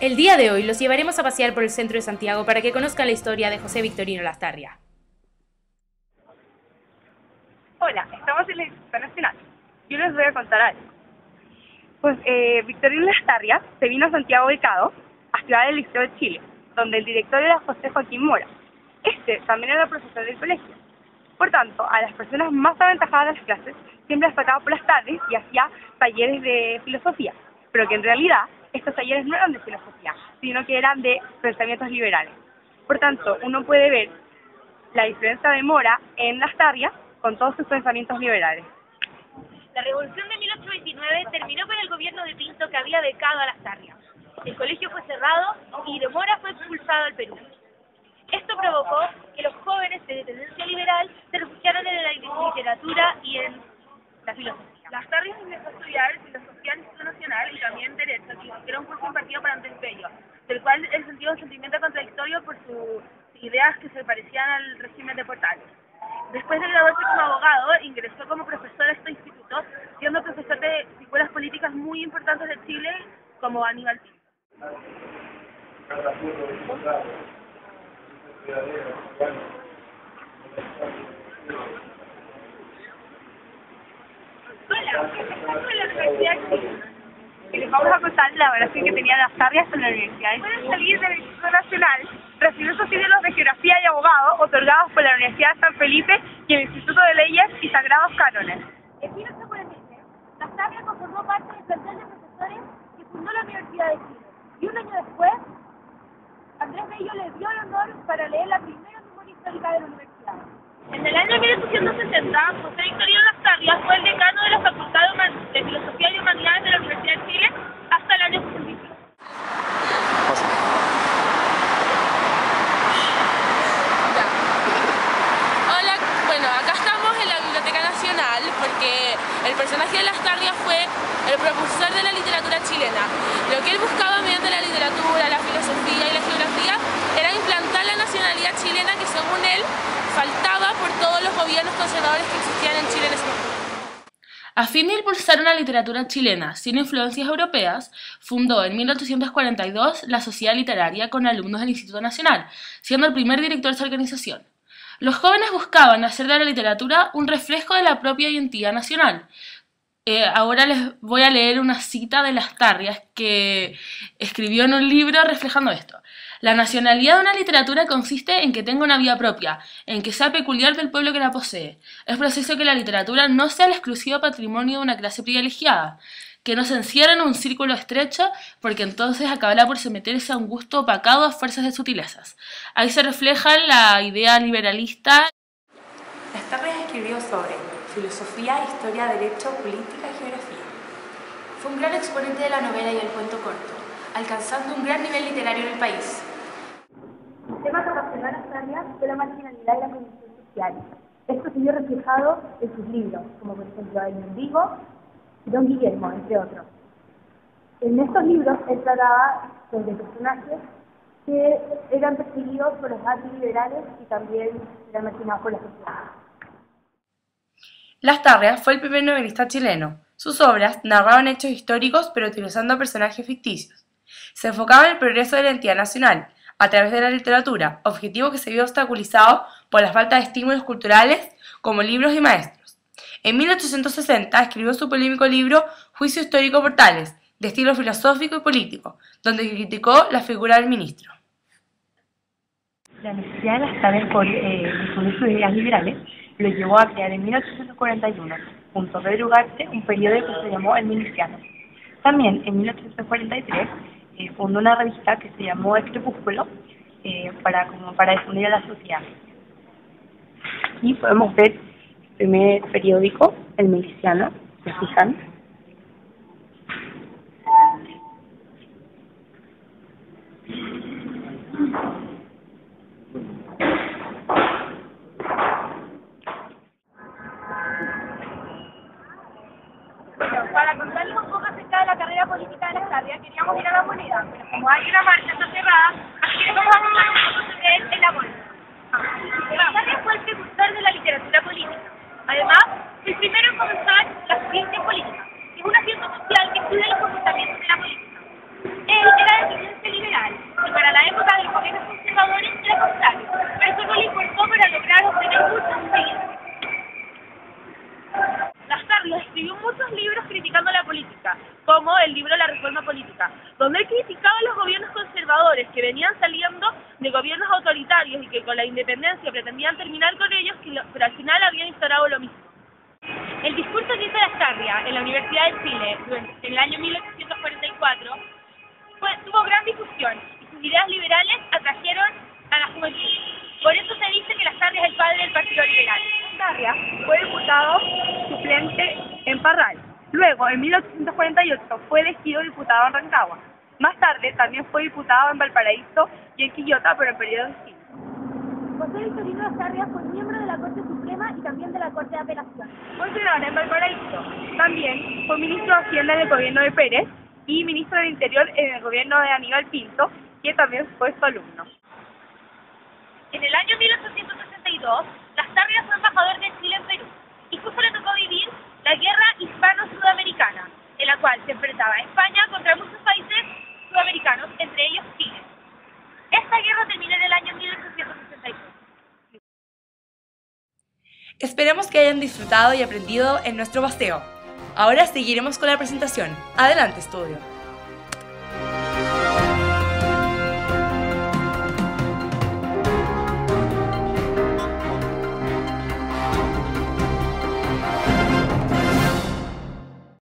El día de hoy los llevaremos a pasear por el centro de Santiago para que conozcan la historia de José Victorino Lastarria. Hola, estamos en la Instituto Nacional. Yo les voy a contar algo. Pues Victorino Lastarria se vino a Santiago de Cado a estudiar el Liceo de Chile, donde el director era José Joaquín Mora. Este también era profesor del colegio. Por tanto, a las personas más aventajadas de las clases siempre las sacaba por las tardes y hacía talleres de filosofía, pero que en realidad estos talleres no eran de filosofía, sino que eran de pensamientos liberales. Por tanto, uno puede ver la diferencia de Mora en Lastarria con todos sus pensamientos liberales. La revolución de 1829 terminó con el gobierno de Pinto, que había becado a Lastarria. El colegio fue cerrado y de Mora fue expulsado al Perú. Esto provocó que los jóvenes de tendencia liberal se refugiaran en la literatura y en la filosofía. Lastarria empezó a estudiar filosofía nacional y también derecho, que era un curso impartido por Andrés Bello, del cual él sentía un sentimiento contradictorio por sus ideas que se parecían al régimen de Portales. Después de graduarse como abogado, ingresó como profesor a este instituto, siendo profesor de figuras políticas muy importantes de Chile, como Aníbal Pinto. Hola, estamos en la Universidad de Chile. Y les vamos a contar la relación que tenía Lastarria con la Universidad de Chile. Puede salir del Instituto Nacional, recibió sus títulos de Geografía y Abogado otorgados por la Universidad de San Felipe y el Instituto de Leyes y Sagrados Cánones. En 1847, Lastarria conformó parte del plantel de profesores que fundó la Universidad de Chile. Y un año después, Andrés Bello le dio el honor para leer la primera memoria histórica de la universidad. En el año 1860, José Victorino Lastarria fue el decano de la Facultad de Filosofía y Humanidades de la Universidad de Chile hasta el año 65. Hola, bueno, acá estamos en la Biblioteca Nacional porque el personaje de Lastarria fue el propulsor de la literatura chilena. Lo que él buscaba mediante la literatura, la filosofía y la geografía era implantar la nacionalidad chilena que, según él, faltaba por todos los gobiernos conservadores que existían en Chile en ese momento. A fin de impulsar una literatura chilena sin influencias europeas, fundó en 1842 la Sociedad Literaria con alumnos del Instituto Nacional, siendo el primer director de esa organización. Los jóvenes buscaban hacer de la literatura un reflejo de la propia identidad nacional. Ahora les voy a leer una cita de Lastarria que escribió en un libro reflejando esto. La nacionalidad de una literatura consiste en que tenga una vida propia, en que sea peculiar del pueblo que la posee. Es preciso que la literatura no sea el exclusivo patrimonio de una clase privilegiada, que no se encierre en un círculo estrecho, porque entonces acabará por someterse a un gusto opacado a fuerzas de sutilezas. Ahí se refleja la idea liberalista. Lastarria escribió sobre filosofía, historia, derecho, política y geografía. Fue un gran exponente de la novela y el cuento corto, alcanzando un gran nivel literario en el país. El tema que apasionó a Lastarria fue la marginalidad y la condición social. Esto se vio reflejado en sus libros, como por ejemplo El Mendigo y Don Guillermo, entre otros. En estos libros él trataba sobre personajes que eran perseguidos por los antiliberales y también eran marginados por la sociedad. Lastarria fue el primer novelista chileno. Sus obras narraban hechos históricos pero utilizando personajes ficticios. Se enfocaba en el progreso de la entidad nacional a través de la literatura, objetivo que se vio obstaculizado por la falta de estímulos culturales como libros y maestros. En 1860 escribió su polémico libro Juicio histórico Portales, de estilo filosófico y político, donde criticó la figura del ministro. La necesidad de Lastarria por difundir sus ideas liberales lo llevó a crear en 1841, junto a Pedro Ugarte, un periódico que se llamó El Miliciano. También en 1843 fundó una revista que se llamó El Crepúsculo para difundir a la sociedad. Y podemos ver el primer periódico, El Miliciano, ¿se fijan? Para contarles un poco acerca de la carrera política de Lastarria, queríamos ir a la Moneda, pero como hay una marcha está cerrada, así que vamos a contar un poco sobre él en la Moneda. Lastarria fue el precursor de la literatura política. Además, el primero en comenzar la ciencia política, que es una ciencia social que estudia los comportamientos de la política. Él era de tendencia criticando la política, como el libro La Reforma Política, donde él criticaba a los gobiernos conservadores que venían saliendo de gobiernos autoritarios y que con la independencia pretendían terminar con ellos, pero al final habían instaurado lo mismo. El discurso que hizo Lastarria en la Universidad de Chile en el año 1844 tuvo gran difusión y sus ideas liberales atrajeron a la juventud. Por eso se dice que Lastarria es el padre del Partido Liberal. Lastarria fue diputado suplente en Parral. Luego, en 1848, fue elegido diputado en Rancagua. Más tarde, también fue diputado en Valparaíso y en Quillota, pero en periodos distintos. José Victorino Lastarria fue miembro de la Corte Suprema y también de la Corte de Apelación. Fue senador en Valparaíso. También fue ministro de Hacienda en el gobierno de Pérez y ministro del Interior en el gobierno de Aníbal Pinto, que también fue su alumno. En el año 1862, Lastarria fue embajador de Chile en Perú y justo le tocó vivir la guerra hispano-sudamericana, en la cual se enfrentaba España contra muchos países sudamericanos, entre ellos Chile. Esta guerra terminó en el año 1863. Esperemos que hayan disfrutado y aprendido en nuestro paseo. Ahora seguiremos con la presentación. Adelante, estudio.